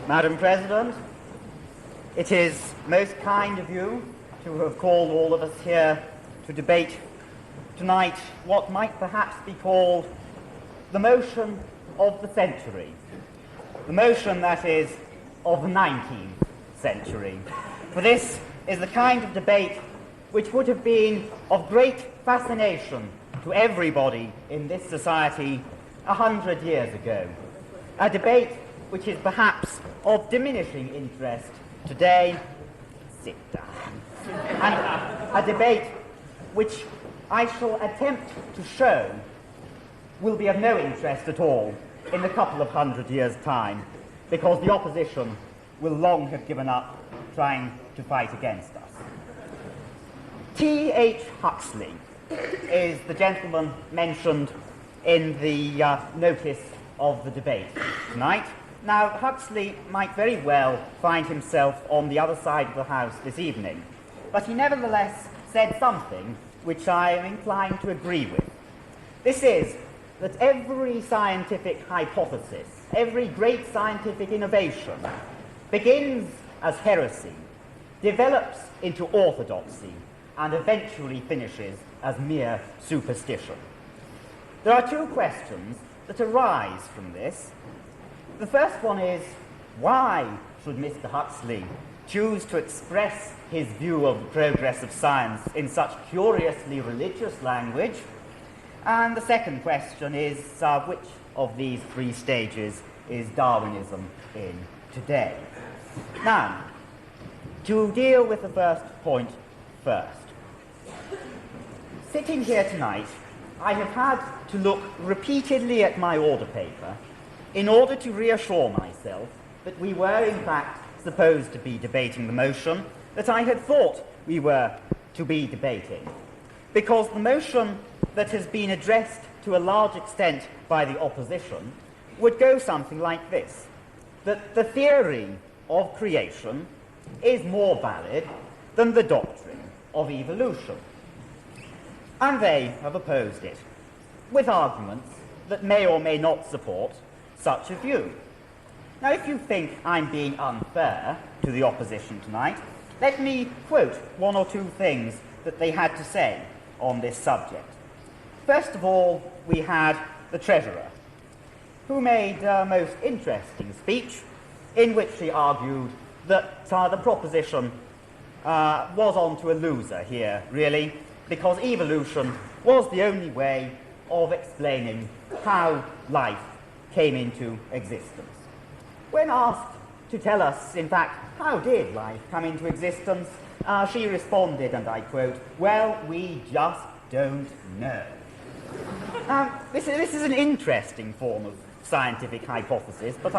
Madam President, it is most kind of you to have called all of us here to debate tonight what might perhaps be called the motion of the century. The motion, that is, of the 19th century. For this is the kind of debate which would have been of great fascination to everybody in this society 100 years ago. A debate which is perhaps of diminishing interest today. Sit down. And a debate which I shall attempt to show will be of no interest at all in a couple of 100 years' time, because the opposition will long have given up trying to fight against us. T.H. Huxley is the gentleman mentioned in the notice of the debate tonight. Now, Huxley might very well find himself on the other side of the House this evening, but he nevertheless said something which I am inclined to agree with. This is that every scientific hypothesis, every great scientific innovation, begins as heresy, develops into orthodoxy, and eventually finishes as mere superstition. There are two questions that arise from this. The first one is, why should Mr. Huxley choose to express his view of the progress of science in such curiously religious language? And the second question is, which of these three stages is Darwinism in today? Now, to deal with the first point first. Sitting here tonight, I have had to look repeatedly at my order paper in order to reassure myself that we were in fact supposed to be debating the motion that I had thought we were to be debating. Because the motion that has been addressed to a large extent by the opposition would go something like this: that the theory of creation is more valid than the doctrine of evolution. And they have opposed it, with arguments that may or may not support such a view. Now, if you think I'm being unfair to the opposition tonight, let me quote one or two things that they had to say on this subject. First of all, we had the Treasurer, who made a most interesting speech in which he argued that the proposition was onto a loser here, really, because evolution was the only way of explaining how life came into existence. When asked to tell us, in fact, how did life come into existence, she responded, and I quote, "Well, we just don't know." This is an interesting form of scientific hypothesis, but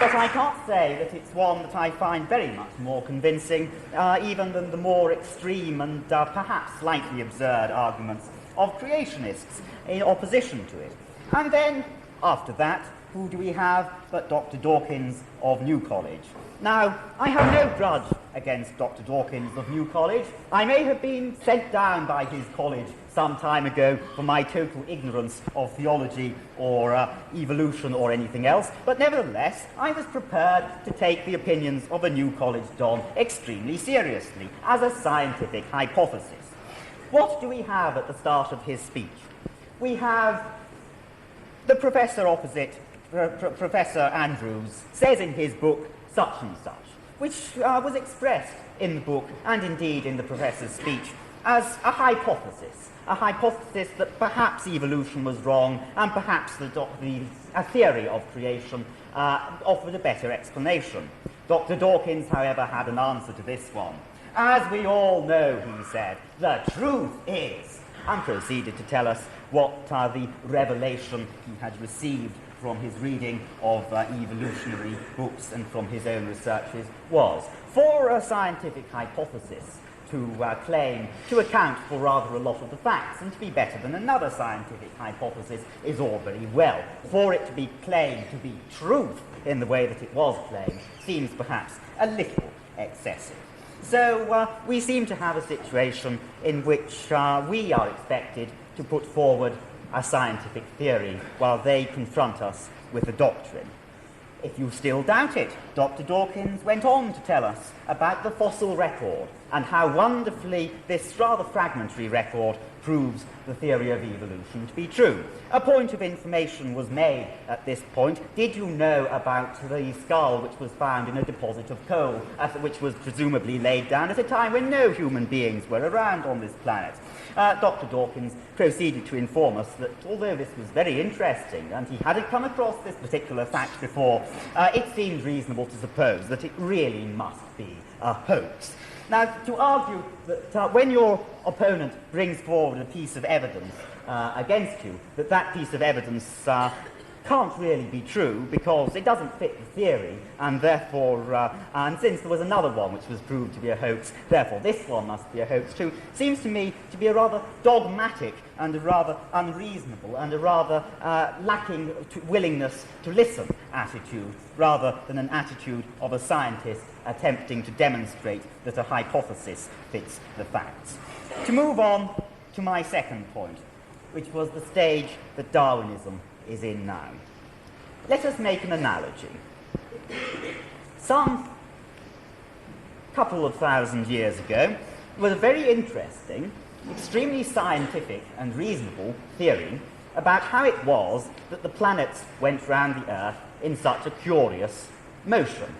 But I can't say that it's one that I find very much more convincing, even than the more extreme and perhaps slightly absurd arguments of creationists in opposition to it. And then, after that, who do we have but Dr. Dawkins of New College? Now, I have no grudge against Dr. Dawkins of New College. I may have been sent down by his college some time ago for my total ignorance of theology or evolution or anything else, but nevertheless, I was prepared to take the opinions of a New College Don extremely seriously as a scientific hypothesis. What do we have at the start of his speech? We have the professor opposite, Professor Andrews, says in his book such and such, which was expressed in the book and indeed in the professor's speech as a hypothesis that perhaps evolution was wrong and perhaps a theory of creation offered a better explanation. Dr. Dawkins, however, had an answer to this one. "As we all know," he said, "the truth is," and proceeded to tell us what the revelation he had received from his reading of evolutionary books and from his own researches was. For a scientific hypothesis to claim to account for rather a lot of the facts and to be better than another scientific hypothesis is all very well. For it to be claimed to be truth in the way that it was claimed seems perhaps a little excessive. So we seem to have a situation in which we are expected to put forward a scientific theory while they confront us with a doctrine. If you still doubt it, Dr. Dawkins went on to tell us about the fossil record and how wonderfully this rather fragmentary record proves the theory of evolution to be true. A point of information was made at this point. Did you know about the skull which was found in a deposit of coal, which was presumably laid down at a time when no human beings were around on this planet? Dr. Dawkins proceeded to inform us that although this was very interesting and he hadn't come across this particular fact before, it seemed reasonable to suppose that it really must be a hoax. Now, to argue that when your opponent brings forward a piece of evidence against you, that piece of evidence can't really be true because it doesn't fit the theory, and therefore, and since there was another one which was proved to be a hoax, therefore this one must be a hoax too, seems to me to be a rather dogmatic and a rather unreasonable and a rather lacking willingness to listen attitude, rather than an attitude of a scientist attempting to demonstrate that a hypothesis fits the facts. To move on to my second point, which was the stage that Darwinism is in now. Let us make an analogy. Some couple of thousand years ago, there was a very interesting, extremely scientific and reasonable theory about how it was that the planets went round the Earth in such a curious motion.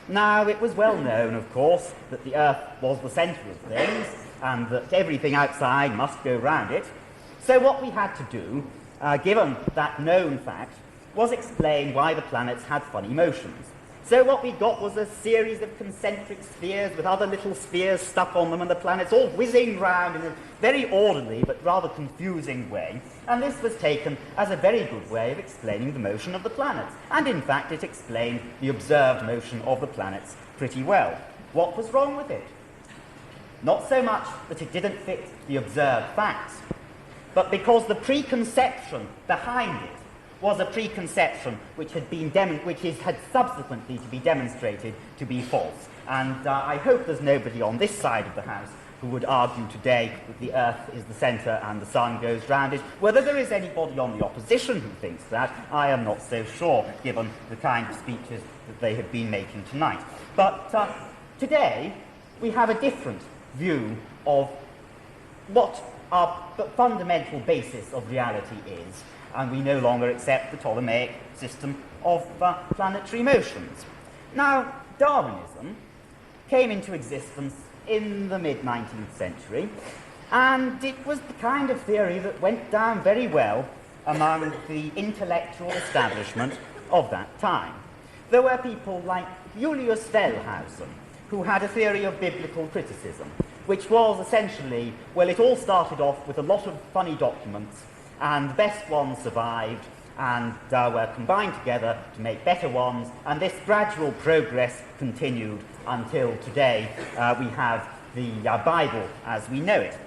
Now, it was well known, of course, that the Earth was the centre of things and that everything outside must go round it. So what we had to do, given that known fact, was explain why the planets had funny motions. So what we got was a series of concentric spheres with other little spheres stuck on them, and the planets all whizzing round in a very orderly but rather confusing way. And this was taken as a very good way of explaining the motion of the planets. And in fact, it explained the observed motion of the planets pretty well. What was wrong with it? Not so much that it didn't fit the observed facts, but because the preconception behind it was a preconception which had subsequently to be demonstrated to be false. And I hope there's nobody on this side of the House who would argue today that the Earth is the centre and the Sun goes round it. Whether there is anybody on the opposition who thinks that, I am not so sure, given the kind of speeches that they have been making tonight. But today, we have a different view of what our fundamental basis of reality is, and we no longer accept the Ptolemaic system of planetary motions. Now, Darwinism came into existence in the mid-19th century, and it was the kind of theory that went down very well among the intellectual establishment of that time. There were people like Julius Wellhausen, who had a theory of biblical criticism, which was essentially, well, it all started off with a lot of funny documents, and the best ones survived and were combined together to make better ones, and this gradual progress continued until today we have the Bible as we know it.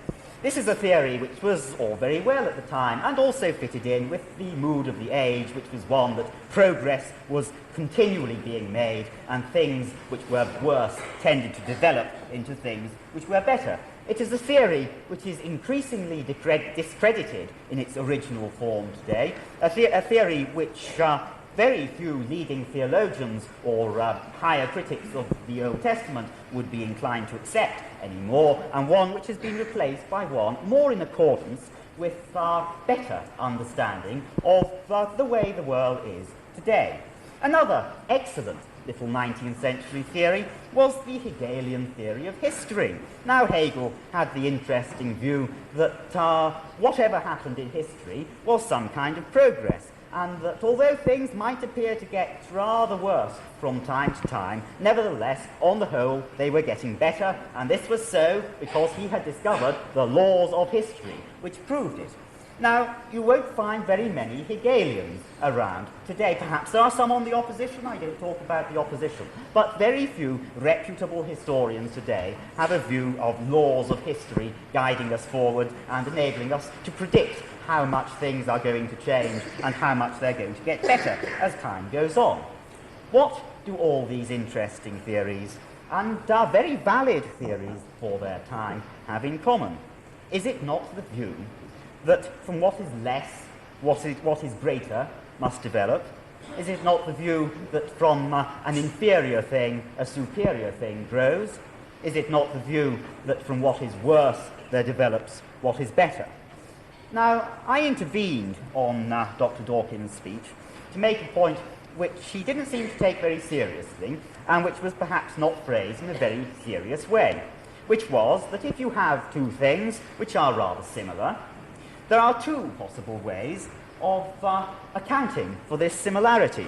This is a theory which was all very well at the time and also fitted in with the mood of the age, which was one that progress was continually being made and things which were worse tended to develop into things which were better. It is a theory which is increasingly discredited in its original form today, a theory which very few leading theologians or higher critics of the Old Testament would be inclined to accept anymore, and one which has been replaced by one more in accordance with our better understanding of the way the world is today. Another excellent little 19th century theory was the Hegelian theory of history. Now, Hegel had the interesting view that whatever happened in history was some kind of progress, and that although things might appear to get rather worse from time to time, nevertheless, on the whole, they were getting better, and this was so because he had discovered the laws of history, which proved it. Now, you won't find very many Hegelians around today. Perhaps there are some on the opposition. I don't talk about the opposition. But very few reputable historians today have a view of laws of history guiding us forward and enabling us to predict how much things are going to change and how much they're going to get better as time goes on. What do all these interesting theories and very valid theories for their time have in common? Is it not the view that from what is less, what is greater must develop? Is it not the view that from an inferior thing, a superior thing grows? Is it not the view that from what is worse, there develops what is better? Now, I intervened on Dr. Dawkins' speech to make a point which he didn't seem to take very seriously, and which was perhaps not phrased in a very serious way, which was that if you have two things which are rather similar, there are two possible ways of accounting for this similarity.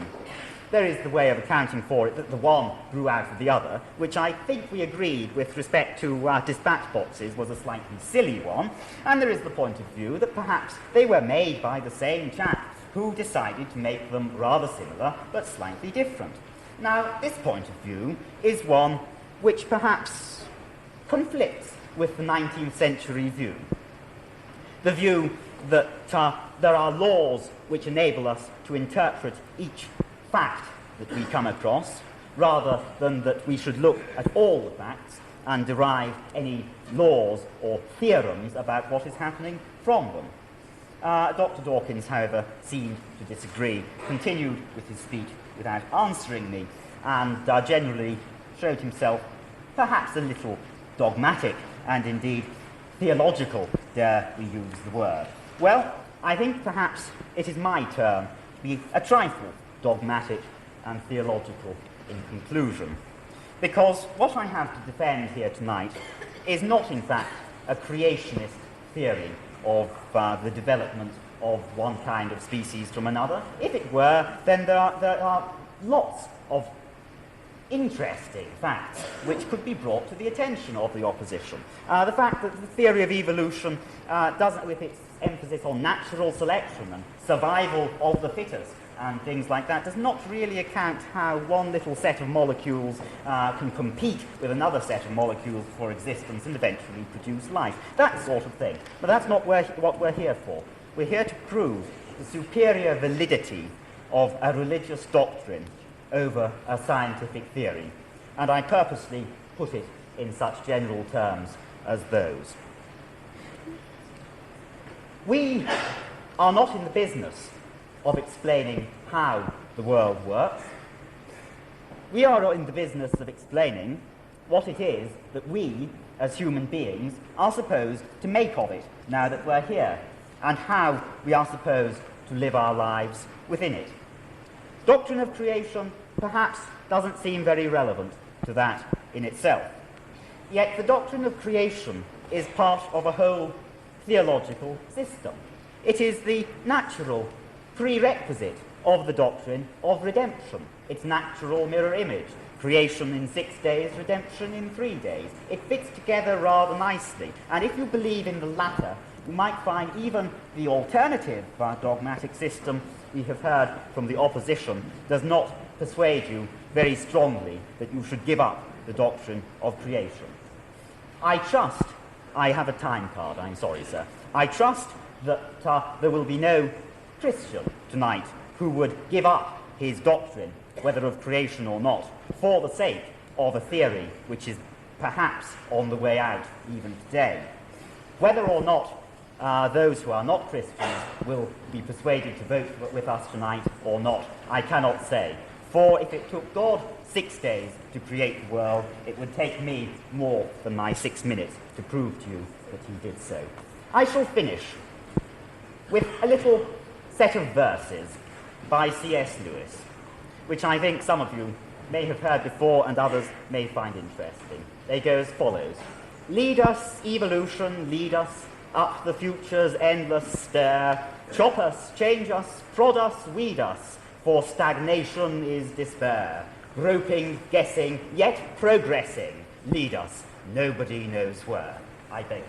There is the way of accounting for it that the one grew out of the other, which I think we agreed with respect to dispatch boxes was a slightly silly one, and there is the point of view that perhaps they were made by the same chap who decided to make them rather similar but slightly different. Now, this point of view is one which perhaps conflicts with the 19th century view. The view that there are laws which enable us to interpret each fact that we come across, rather than that we should look at all the facts and derive any laws or theorems about what is happening from them. Dr. Dawkins, however, seemed to disagree, continued with his speech without answering me, and generally showed himself perhaps a little dogmatic and indeed theological, dare we use the word. Well, I think perhaps it is my turn to be a trifle dogmatic and theological in conclusion, because what I have to defend here tonight is not in fact a creationist theory of the development of one kind of species from another. If it were, then there are lots of interesting facts which could be brought to the attention of the opposition. The fact that the theory of evolution doesn't, with its emphasis on natural selection and survival of the fittest and things like that, does not really account how one little set of molecules can compete with another set of molecules for existence and eventually produce life. That sort of thing. But that's not what we're here for. We're here to prove the superior validity of a religious doctrine over a scientific theory. And I purposely put it in such general terms as those. We are not in the business of explaining how the world works. We are in the business of explaining what it is that we, as human beings, are supposed to make of it now that we're here, and how we are supposed to live our lives within it. Doctrine of creation perhaps doesn't seem very relevant to that in itself. Yet the doctrine of creation is part of a whole theological system. It is the natural prerequisite of the doctrine of redemption. Its natural mirror image. Creation in 6 days, redemption in 3 days. It fits together rather nicely. And if you believe in the latter, you might find even the alternative dogmatic system we have heard from the opposition does not persuade you very strongly that you should give up the doctrine of creation. I trust, I have a time card, I'm sorry, sir. I trust that there will be no Christian tonight who would give up his doctrine, whether of creation or not, for the sake of a theory which is perhaps on the way out even today. Whether or not those who are not Christians will be persuaded to vote with us tonight or not, I cannot say. For if it took God 6 days to create the world, it would take me more than my 6 minutes to prove to you that he did so. I shall finish with a little set of verses by C.S. Lewis, which I think some of you may have heard before and others may find interesting. They go as follows. Lead us, evolution, lead us, up the future's endless stair. Chop us, change us, prod us, weed us, for stagnation is despair. Groping, guessing, yet progressing, lead us, nobody knows where. I beg